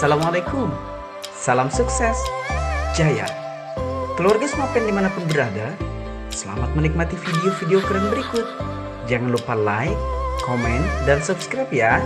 Assalamualaikum. Salam sukses. Jaya. Keluarga Smapen dimanapun berada, selamat menikmati video-video keren berikut. Jangan lupa like, komen, dan subscribe ya.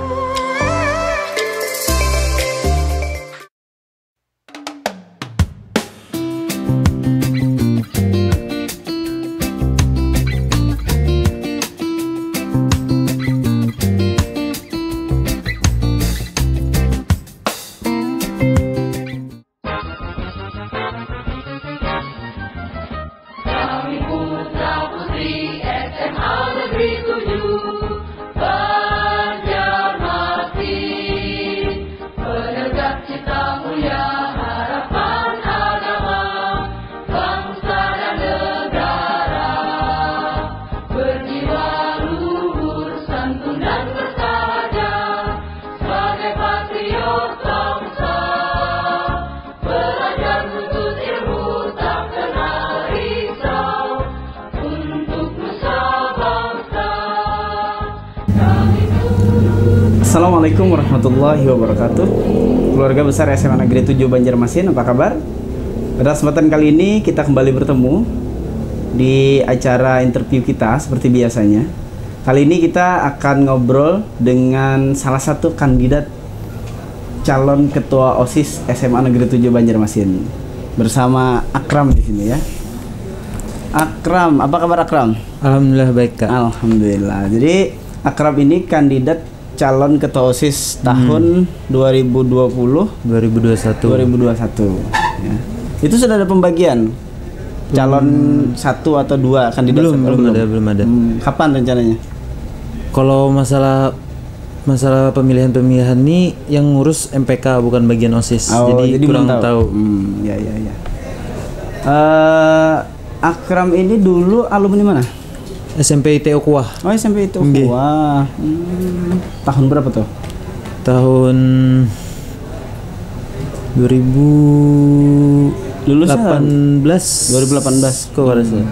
SMA Negeri 7 Banjarmasin, penegak cita mulia harapan agama, bangsa dan negara, berjiwa luhur, santun dan bersahaja, sebagai patriot bangsa, belajar menuntut ilmu tak kenal risau, untuk nusa bangsa. Assalamualaikum warahmatullahi wabarakatuh. Keluarga besar SMA Negeri 7 Banjarmasin, apa kabar? Pada kesempatan kali ini kita kembali bertemu di acara interview kita seperti biasanya. Kali ini kita akan ngobrol dengan salah satu kandidat calon ketua OSIS SMA Negeri 7 Banjarmasin bersama Akram di sini ya. Akram, apa kabar Akram? Alhamdulillah baik Kak. Alhamdulillah. Jadi Akram ini kandidat calon ketua OSIS tahun 2021. 2021. Ya. Itu sudah ada pembagian calon satu atau dua kandidat? Belum ada. Kapan rencananya? Kalau masalah pemilihan ini yang ngurus MPK bukan bagian OSIS. jadi kurang belum tahu. Ya. Akram ini dulu alumni mana? SMP ITO Kuah. Oh, SMP itu. Nggih. Wah. Tahun berapa tuh? Tahun 2018. Lulusan 2018 kok ada salah.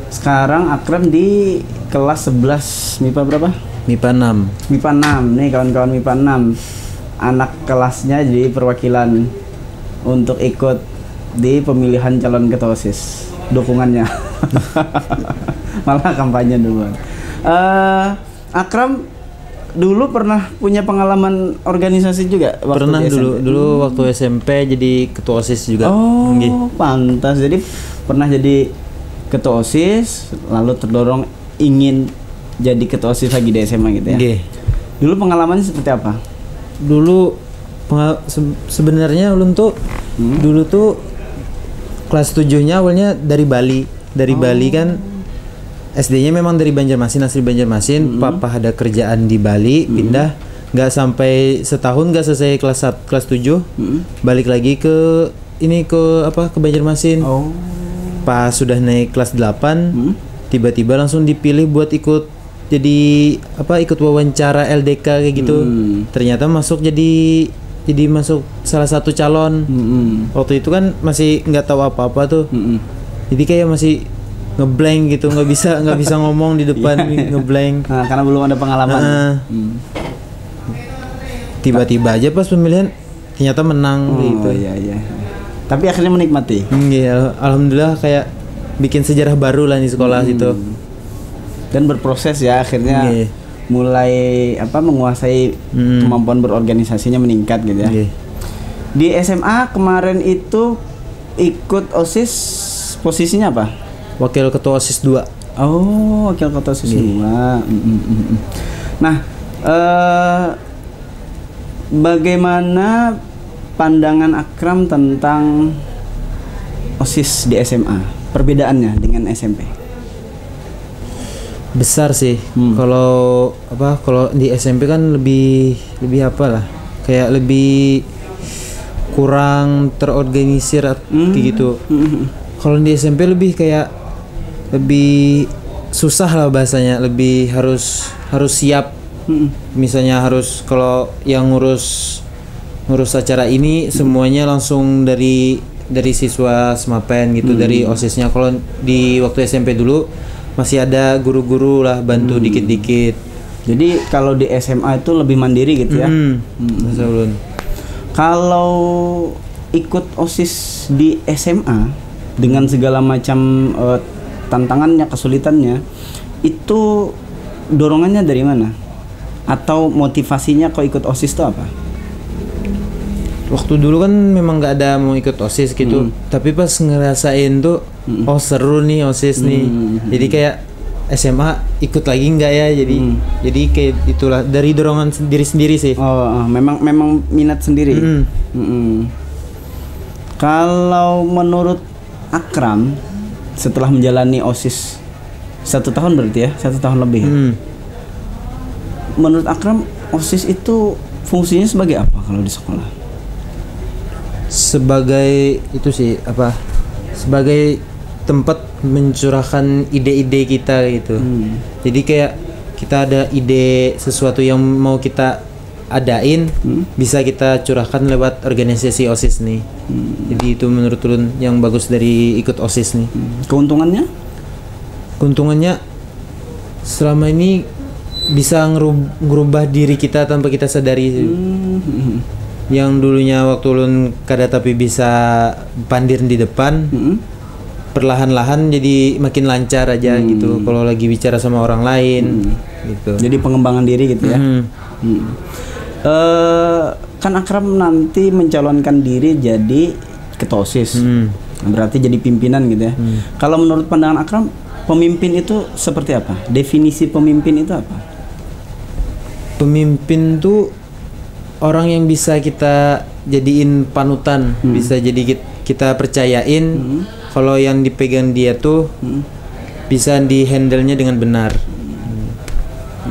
Sekarang Akram di kelas 11 MIPA berapa? MIPA 6. MIPA 6 nih, kawan-kawan MIPA 6. Anak kelasnya jadi perwakilan untuk ikut di pemilihan calon ketua OSIS. Dukungannya. Malah kampanye duluan. Akram dulu pernah punya pengalaman organisasi juga waktu Pernah di SMP? dulu waktu SMP jadi ketua OSIS juga. Oh, Nggih. pantas. Jadi pernah jadi ketua OSIS, lalu terdorong ingin jadi ketua OSIS lagi di SMA gitu ya. Nggih. Dulu pengalamannya seperti apa? Dulu sebenarnya ulun tuh dulu tuh kelas 7-nya awalnya dari Bali. Dari Bali kan SD-nya memang dari Banjarmasin, asli Banjarmasin. Papa ada kerjaan di Bali, pindah. Nggak sampai setahun nggak selesai kelas 7. Balik lagi ke Banjarmasin. Oh. Pas sudah naik kelas 8, tiba-tiba langsung dipilih buat ikut ikut wawancara LDK kayak gitu. Ternyata masuk jadi masuk salah satu calon. Waktu itu kan masih nggak tahu apa-apa tuh. Jadi kayak masih ngeblank gitu, nggak bisa ngomong di depan, ngeblank. Nah, karena belum ada pengalaman. Tiba-tiba aja pas pemilihan ternyata menang gitu. Iya. Tapi akhirnya menikmati. Iya, alhamdulillah kayak bikin sejarah baru lah di sekolah situ. Dan berproses ya, akhirnya Iya. mulai menguasai kemampuan berorganisasinya meningkat gitu ya. Iya. Di SMA kemarin itu ikut OSIS posisinya apa? Wakil ketua OSIS 2. Oh, wakil ketua OSIS 2. Nah, bagaimana pandangan Akram tentang OSIS di SMA? Perbedaannya dengan SMP? Besar sih. Kalau di SMP kan lebih apalah, kayak lebih kurang terorganisir gitu. Kalau di SMP lebih susah lah bahasanya, lebih harus siap. Misalnya harus, kalau yang ngurus acara ini semuanya langsung dari siswa Smapen gitu, dari OSISnya. Kalau di waktu SMP dulu masih ada guru-guru lah bantu dikit-dikit. Jadi kalau di SMA itu lebih mandiri gitu ya. Masa ulun. Kalau ikut OSIS di SMA dengan segala macam tantangannya, kesulitannya, itu dorongannya dari mana? Atau motivasinya kok ikut OSIS itu apa? Waktu dulu kan memang nggak ada mau ikut OSIS gitu, tapi pas ngerasain tuh, oh seru nih OSIS nih. Jadi kayak SMA ikut lagi nggak ya? Jadi kayak itulah dari dorongan sendiri sih. Memang minat sendiri. Kalau menurut Akram, setelah menjalani OSIS 1 tahun berarti ya, 1 tahun lebih. Menurut Akram, OSIS itu fungsinya sebagai apa kalau di sekolah? Sebagai itu sih apa? Sebagai tempat mencurahkan ide-ide kita gitu. Jadi kayak kita ada ide sesuatu yang mau kita adain, bisa kita curahkan lewat organisasi OSIS nih. Jadi itu menurut Ulun yang bagus dari ikut OSIS nih. Keuntungannya? Keuntungannya selama ini bisa ngerubah diri kita tanpa kita sadari. Yang dulunya waktu Ulun kada tapi bisa pandir di depan, perlahan-lahan jadi makin lancar aja gitu. Kalau lagi bicara sama orang lain, gitu. Jadi pengembangan diri gitu ya. Kan Akram nanti mencalonkan diri jadi ketua OSIS. Berarti jadi pimpinan gitu ya. Kalau menurut pandangan Akram, pemimpin itu seperti apa? Definisi pemimpin itu apa? Pemimpin tuh orang yang bisa kita jadiin panutan, bisa jadi kita percayain kalau yang dipegang dia tuh bisa di-handle-nya dengan benar.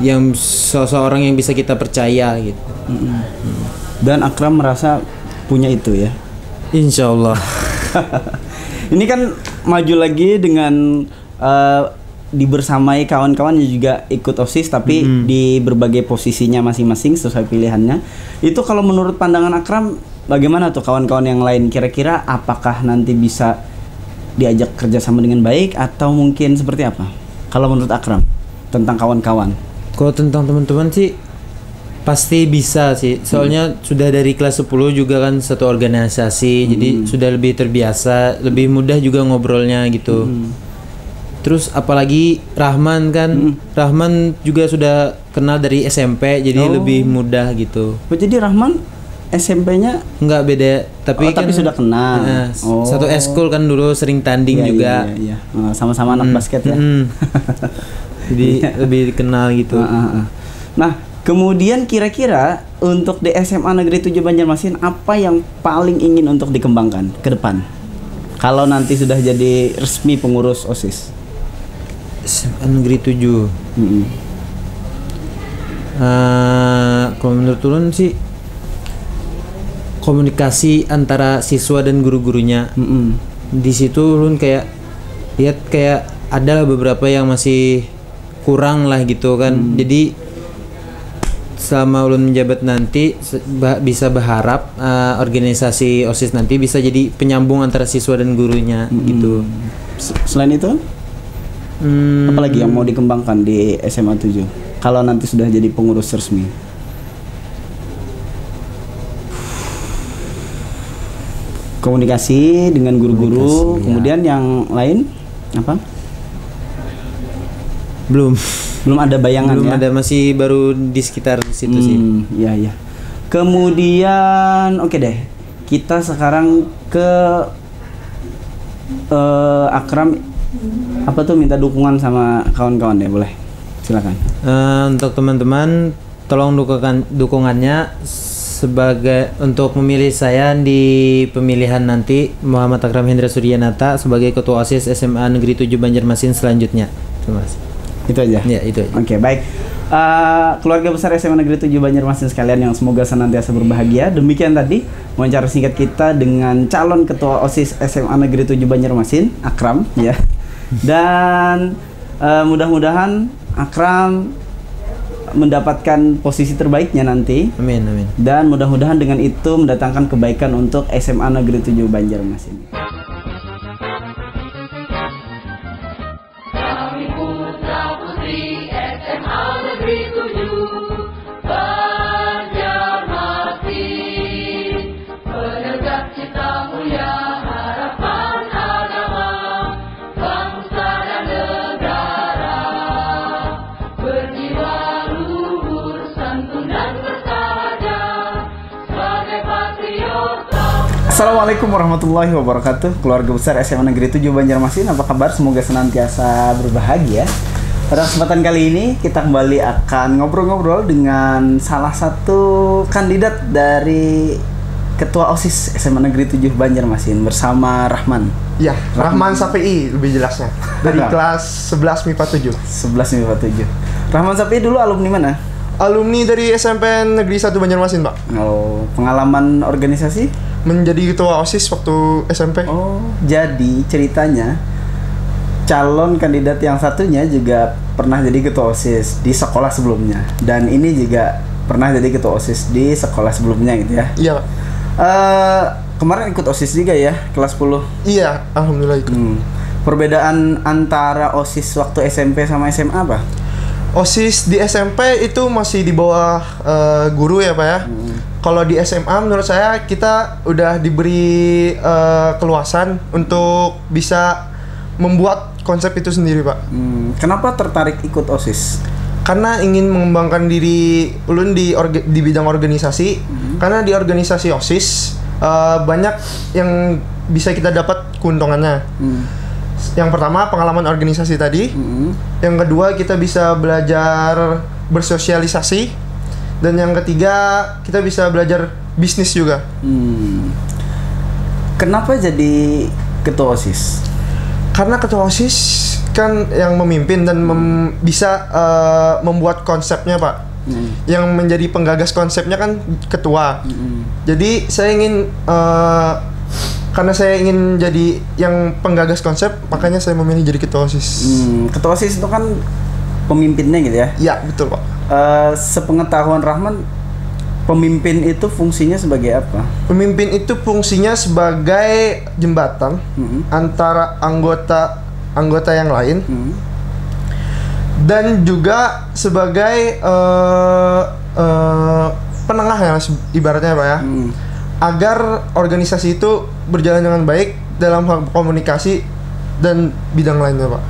Yang seseorang yang bisa kita percaya gitu. Dan Akram merasa punya itu ya. Insya Allah. Ini kan maju lagi dengan dibersamai kawan-kawan yang juga ikut OSIS tapi di berbagai posisinya masing-masing sesuai pilihannya. Itu kalau menurut pandangan Akram bagaimana tuh kawan-kawan yang lain? Kira-kira apakah nanti bisa diajak kerjasama dengan baik atau mungkin seperti apa? Kalau menurut Akram tentang kawan-kawan. Kalau tentang teman-teman sih pasti bisa sih. Soalnya sudah dari kelas 10 juga kan satu organisasi, jadi sudah lebih terbiasa, lebih mudah juga ngobrolnya gitu. Terus apalagi Rahman kan, Rahman juga sudah kenal dari SMP, jadi lebih mudah gitu. Jadi Rahman SMP-nya Enggak beda, tapi kan tapi sudah kenal. Satu eskul kan dulu sering tanding juga. Iya. Sama-sama anak basket ya. Jadi lebih kenal gitu. Nah, kemudian kira-kira untuk di SMA Negeri 7 Banjarmasin apa yang paling ingin untuk dikembangkan ke depan? Kalau nanti sudah jadi resmi pengurus OSIS. SMA Negeri 7. Kalau menurut Ulun sih komunikasi antara siswa dan guru-gurunya. Di situ Ulun kayak lihat kayak ada beberapa yang masih kurang lah gitu kan. Jadi selama Ulun menjabat nanti bisa berharap organisasi OSIS nanti bisa jadi penyambung antara siswa dan gurunya gitu. Selain itu apalagi yang mau dikembangkan di SMA 7 kalau nanti sudah jadi pengurus resmi? Komunikasi dengan guru-guru. Kemudian yang lain apa? Belum ada bayangan. Belum ya? ada, masih baru di sekitar situ sih. Iya. Kemudian oke deh, kita sekarang ke Akram. Apa tuh minta dukungan sama kawan-kawan deh, boleh? Silakan. Untuk teman-teman, tolong dukungannya sebagai untuk memilih saya di pemilihan nanti, Muhammad Akram Hendra Suryanata sebagai Ketua OSIS SMA Negeri 7 Banjarmasin selanjutnya. Terima kasih. Itu aja. Ya, itu aja. Oke, baik. Keluarga besar SMA Negeri 7 Banjarmasin sekalian yang semoga senantiasa berbahagia. Demikian tadi wawancara singkat kita dengan calon Ketua OSIS SMA Negeri 7 Banjarmasin, Akram ya. Dan mudah-mudahan Akram mendapatkan posisi terbaiknya nanti. Amin. Dan mudah-mudahan dengan itu mendatangkan kebaikan untuk SMA Negeri 7 Banjarmasin. Kami putra putri SMA Negeri 7 Banjarmasin. Assalamualaikum warahmatullahi wabarakatuh. Keluarga besar SMA Negeri 7 Banjarmasin, apa kabar? Semoga senantiasa berbahagia. Pada kesempatan kali ini kita kembali akan ngobrol-ngobrol dengan salah satu kandidat dari Ketua OSIS SMA Negeri 7 Banjarmasin bersama Rahman. Ya, Rahman Safi'i lebih jelasnya. Dari kelas 11 MIPA 7. 11 MIPA 7. Rahman Safi'i dulu alumni mana? Alumni dari SMP Negeri 1 Banjarmasin, Pak. Oh, pengalaman organisasi? Menjadi ketua OSIS waktu SMP. Oh, jadi ceritanya calon kandidat yang satunya juga pernah jadi ketua OSIS di sekolah sebelumnya, dan ini juga pernah jadi ketua OSIS di sekolah sebelumnya gitu ya. Iya, Pak. Kemarin ikut OSIS juga ya, kelas 10. Iya, alhamdulillah ikut. Perbedaan antara OSIS waktu SMP sama SMA apa? OSIS di SMP itu masih di bawah guru ya, Pak ya. Kalau di SMA menurut saya kita udah diberi keluasan untuk bisa membuat konsep itu sendiri, Pak. Kenapa tertarik ikut OSIS? Karena ingin mengembangkan diri ulun di bidang organisasi. Karena di organisasi OSIS banyak yang bisa kita dapat keuntungannya. Yang pertama pengalaman organisasi tadi. Yang kedua kita bisa belajar bersosialisasi. Dan yang ketiga kita bisa belajar bisnis juga. Kenapa jadi ketua OSIS? Karena ketua OSIS kan yang memimpin dan bisa membuat konsepnya, Pak. Yang menjadi penggagas konsepnya kan ketua. Jadi saya ingin karena saya ingin jadi yang penggagas konsep, makanya saya memilih jadi ketua OSIS. Ketua OSIS itu kan pemimpinnya gitu ya? Iya, betul, Pak. Sepengetahuan Rahman, pemimpin itu fungsinya sebagai apa? Pemimpin itu fungsinya sebagai jembatan antara anggota yang lain dan juga sebagai penengah ya, ibaratnya, Pak ya. Agar organisasi itu berjalan dengan baik dalam hal komunikasi dan bidang lainnya, Pak.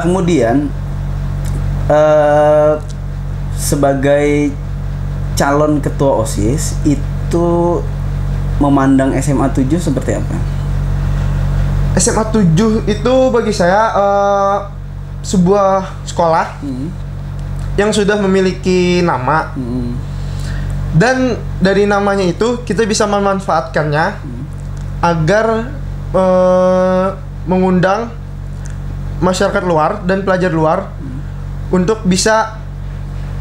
Kemudian sebagai calon ketua OSIS itu memandang SMA 7 seperti apa? SMA 7 itu bagi saya sebuah sekolah yang sudah memiliki nama. Dan dari namanya itu kita bisa memanfaatkannya agar mengundang masyarakat luar dan pelajar luar untuk bisa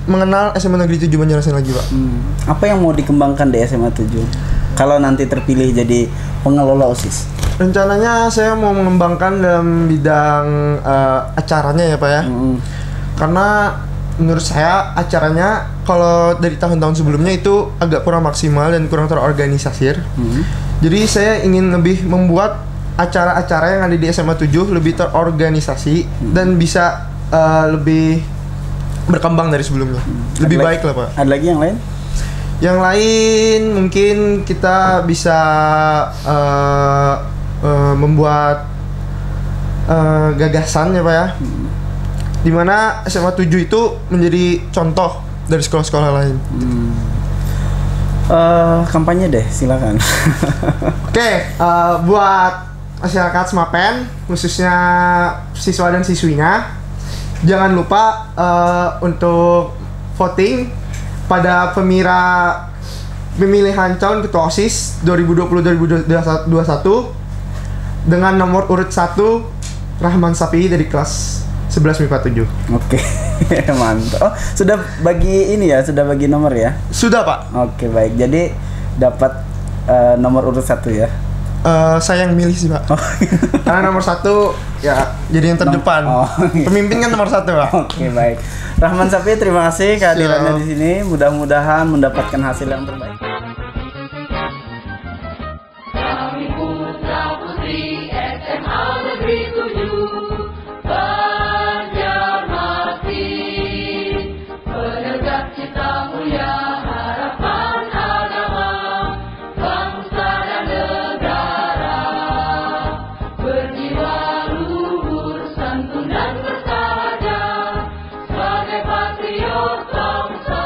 mengenal SMA Negeri 7 Banjarmasin lagi, Pak. Apa yang mau dikembangkan di SMA 7 kalau nanti terpilih jadi pengelola OSIS? Rencananya saya mau mengembangkan dalam bidang acaranya ya, Pak ya. Karena menurut saya acaranya kalau dari tahun-tahun sebelumnya itu agak kurang maksimal dan kurang terorganisir. Jadi saya ingin lebih membuat acara-acara yang ada di SMA 7 lebih terorganisasi dan bisa lebih berkembang dari sebelumnya. Lebih baik lah, Pak. Ada lagi yang lain? Yang lain mungkin kita bisa membuat gagasan ya, Pak ya. Dimana SMA 7 itu menjadi contoh dari sekolah-sekolah lain. Kampanye deh, silakan. Oke, buat masyarakat Semapen, khususnya siswa dan siswinya, jangan lupa untuk voting pada pemilihan calon ketua OSIS 2020-2021 dengan nomor urut 1 Rahman Safi'i dari kelas 11 MIPA 7. Oke, mantap. Oh, sudah bagi ini ya, sudah bagi nomor ya? Sudah, Pak. Oke, baik. Jadi dapat nomor urut 1 ya? Saya yang milih sih, Pak. Karena nomor 1 ya jadi yang terdepan. Pemimpin kan nomor 1, Pak. Oke, baik. Rahman Safi'i, terima kasih kehadirannya di sini. Mudah-mudahan mendapatkan hasil yang terbaik. Kami putra putri SMA Negeri 7 Banjarmasin, penegak cita mulia harapan agama, bangsa dan negara, berjiwa luhur, santun dan bersahaja, sebagai patriot bangsa.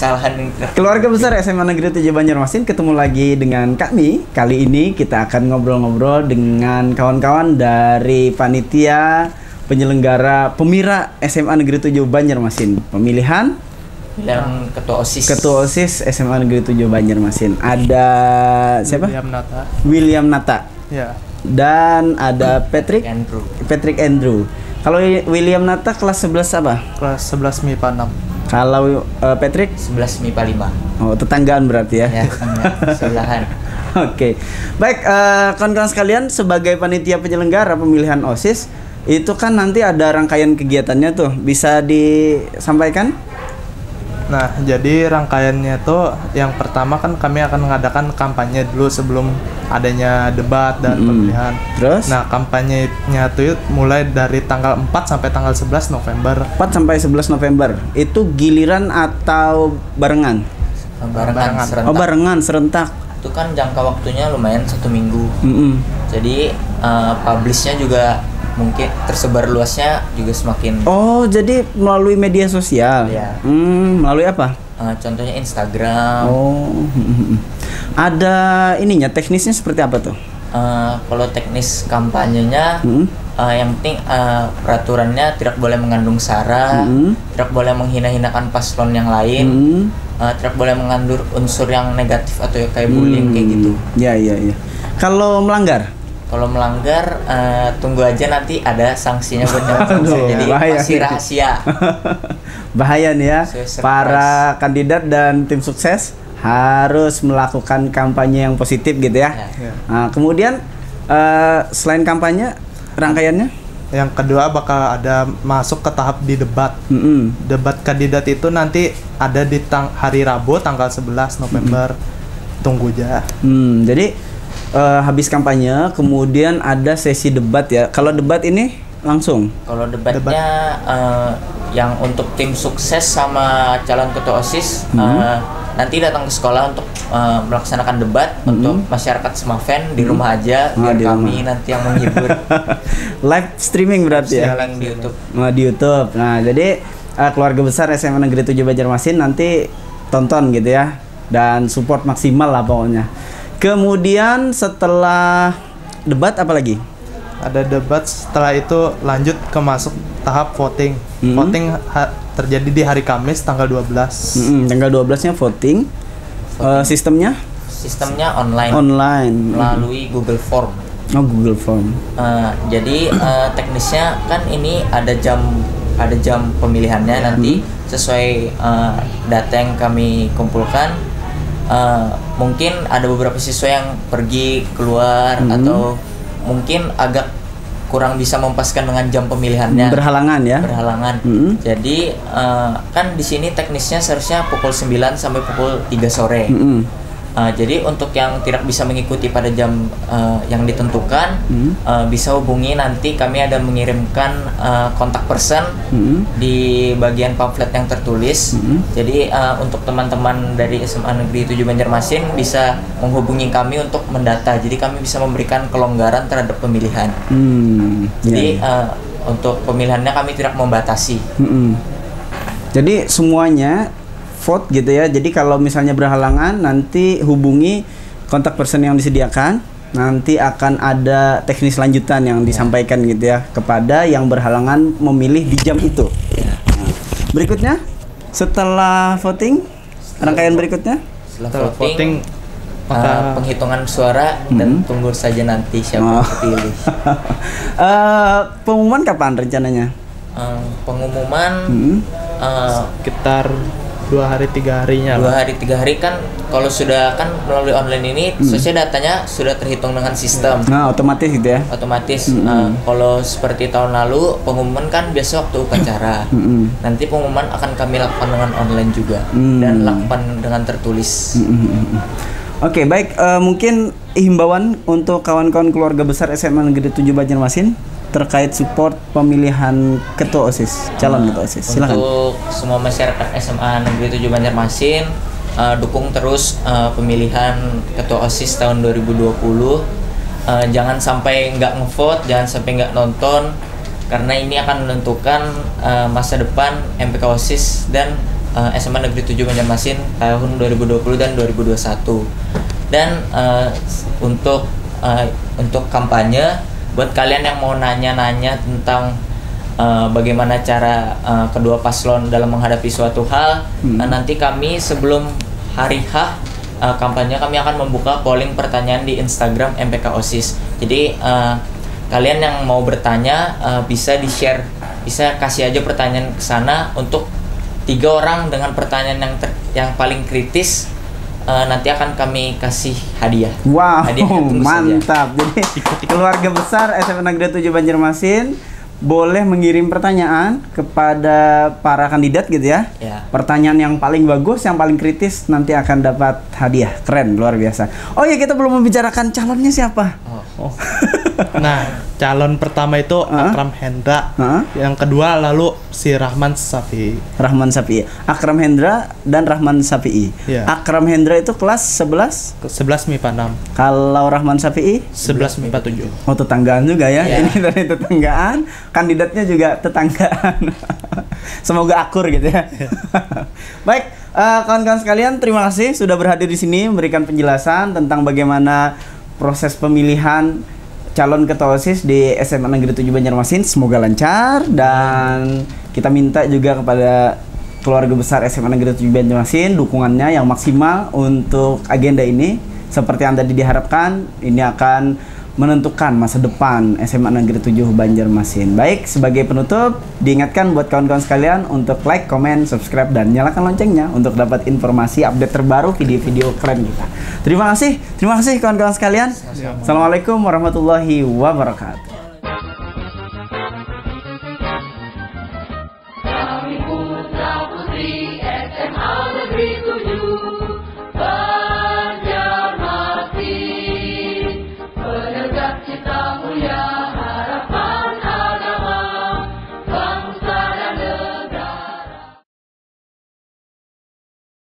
kesalahan yang Keluarga besar SMA Negeri 7 Banjarmasin, ketemu lagi dengan kami. Kali ini kita akan ngobrol-ngobrol dengan kawan-kawan dari panitia penyelenggara Pemira SMA Negeri 7 Banjarmasin. Pemilihan yang ketua OSIS. Ketua OSIS SMA Negeri 7 Banjarmasin. Ada siapa? William Nata. Ya. Dan ada Patrick Andrew. Kalau William Nata kelas 11 apa? Kelas 11 MIPA 6. Kalau Patrick 11 MIPA 5. Oh, tetanggaan berarti ya. Ya, sebelahan. Oke. Baik, kawan-kawan sekalian, sebagai panitia penyelenggara pemilihan OSIS, itu kan nanti ada rangkaian kegiatannya tuh. Bisa disampaikan? Nah, jadi rangkaiannya tuh yang pertama kan kami akan mengadakan kampanye dulu sebelum adanya debat dan pemilihan. Terus? Nah, kampanyenya tuh mulai dari tanggal 4 sampai tanggal 11 November. 4 sampai 11 November. Itu giliran atau barengan? Barengan serentak. Oh, barengan serentak. Itu kan jangka waktunya lumayan 1 minggu. Jadi publishnya juga mungkin tersebar luasnya juga semakin. Oh, jadi melalui media sosial. Ya. Melalui apa? Contohnya Instagram. Oh. Ada ininya, teknisnya seperti apa tuh? Kalau teknis kampanyenya, yang penting peraturannya tidak boleh mengandung sara, tidak boleh menghina-hinakan paslon yang lain, tidak boleh mengandung unsur yang negatif atau kayak bullying kayak gitu. Ya. Kalau melanggar? Kalau melanggar, tunggu aja nanti ada sanksinya buat jadi bahaya. masih rahasia. Bahaya nih ya. Surprise. Para kandidat dan tim sukses harus melakukan kampanye yang positif gitu ya. Nah, kemudian selain kampanye, rangkaiannya? Yang kedua bakal ada masuk ke tahap di debat. Debat kandidat itu nanti ada di hari Rabu tanggal 11 November. Tunggu aja. Jadi habis kampanye, kemudian ada sesi debat ya. Kalau debat ini langsung? Kalau debatnya yang untuk tim sukses sama calon ketua OSIS nanti datang ke sekolah untuk melaksanakan debat. Untuk masyarakat Semaven di rumah aja biar kami nanti yang menghibur. Live streaming berarti ya? Di YouTube. Di YouTube. Nah, jadi keluarga besar SMA Negeri 7 Banjarmasin nanti tonton gitu ya, dan support maksimal lah pokoknya. Kemudian setelah debat apa lagi? Ada debat, setelah itu lanjut ke masuk tahap voting. Voting terjadi di hari Kamis tanggal 12. Tanggal 12-nya voting. Sistemnya? Sistemnya online. Melalui Google Form. Oh, Google Form. Jadi teknisnya kan ini ada jam pemilihannya nanti sesuai data yang kami kumpulkan. Mungkin ada beberapa siswa yang pergi keluar atau mungkin agak kurang bisa memuaskan dengan jam pemilihannya. Berhalangan ya? Berhalangan. Jadi kan di sini teknisnya seharusnya pukul 9 sampai pukul 3 sore. Jadi untuk yang tidak bisa mengikuti pada jam yang ditentukan, bisa hubungi, nanti kami ada mengirimkan kontak person di bagian pamflet yang tertulis. Jadi untuk teman-teman dari SMA Negeri 7 Banjarmasin bisa menghubungi kami untuk mendata. Jadi kami bisa memberikan kelonggaran terhadap pemilihan. Jadi untuk pemilihannya kami tidak membatasi. Jadi semuanya vote gitu ya. Jadi kalau misalnya berhalangan, nanti hubungi kontak person yang disediakan. Nanti akan ada teknis lanjutan yang disampaikan gitu ya kepada yang berhalangan memilih di jam itu. Nah, berikutnya setelah voting, rangkaian berikutnya? Setelah voting penghitungan suara dan tunggu saja nanti siapa yang terpilih. Pengumuman kapan rencananya? Pengumuman sekitar 2 hari 3 harinya. 2 hari 3 hari kan kalau sudah kan melalui online ini sesuai datanya sudah terhitung dengan sistem. Nah, otomatis gitu ya. Otomatis. Kalau seperti tahun lalu pengumuman kan biasa waktu upacara. Nanti pengumuman akan kami lakukan dengan online juga dan lakukan dengan tertulis. Oke, baik. Mungkin himbauan untuk kawan-kawan keluarga besar SMA Negeri 7 Banjarmasin terkait support pemilihan ketua OSIS, calon ketua OSIS. Silakan. Untuk semua masyarakat SMA Negeri 7 Banjarmasin, dukung terus pemilihan ketua OSIS tahun 2020. Jangan sampai nggak ngevote, jangan sampai nggak nonton, karena ini akan menentukan masa depan MPK OSIS dan SMA Negeri 7 Banjarmasin tahun 2020 dan 2021. Dan untuk kampanye buat kalian yang mau nanya-nanya tentang bagaimana cara kedua paslon dalam menghadapi suatu hal, nanti kami sebelum hari H kampanye kami akan membuka polling pertanyaan di Instagram MPK OSIS. Jadi kalian yang mau bertanya bisa di-share, bisa kasih aja pertanyaan ke sana. Untuk 3 orang dengan pertanyaan yang paling kritis nanti akan kami kasih hadiah. Wow, Hadiahnya tunggu saja. mantap. Jadi keluarga besar SMA Negeri 7 Banjarmasin boleh mengirim pertanyaan kepada para kandidat gitu ya. Ya. Pertanyaan yang paling bagus, yang paling kritis nanti akan dapat hadiah. Keren, luar biasa. Oh ya, kita belum membicarakan calonnya siapa. Oh. Nah, calon pertama itu Akram Hendra. Yang kedua lalu si Rahman Safi. Rahman Safi'i. Akram Hendra dan Rahman Safi'i. Iya. Akram Hendra itu kelas 11. 11 MIPA 6. Kalau Rahman Safi'i 11 MIPA 7. oh tetanggaan juga ya. Iya. Ini dari tetanggaan, kandidatnya juga tetanggaan. Semoga akur gitu ya. Baik, kawan-kawan sekalian, terima kasih sudah berhadir di sini memberikan penjelasan tentang bagaimana proses pemilihan calon ketua OSIS di SMA Negeri 7 Banjarmasin. Semoga lancar, dan kita minta juga kepada keluarga besar SMA Negeri 7 Banjarmasin dukungannya yang maksimal untuk agenda ini. Seperti yang tadi diharapkan, ini akan menentukan masa depan SMA Negeri 7 Banjarmasin. Baik, sebagai penutup, diingatkan buat kawan-kawan sekalian untuk like, comment, subscribe, dan nyalakan loncengnya untuk dapat informasi update terbaru video-video keren kita. Terima kasih kawan-kawan sekalian. Assalamualaikum warahmatullahi wabarakatuh. Kami putra putri SMA Negeri 7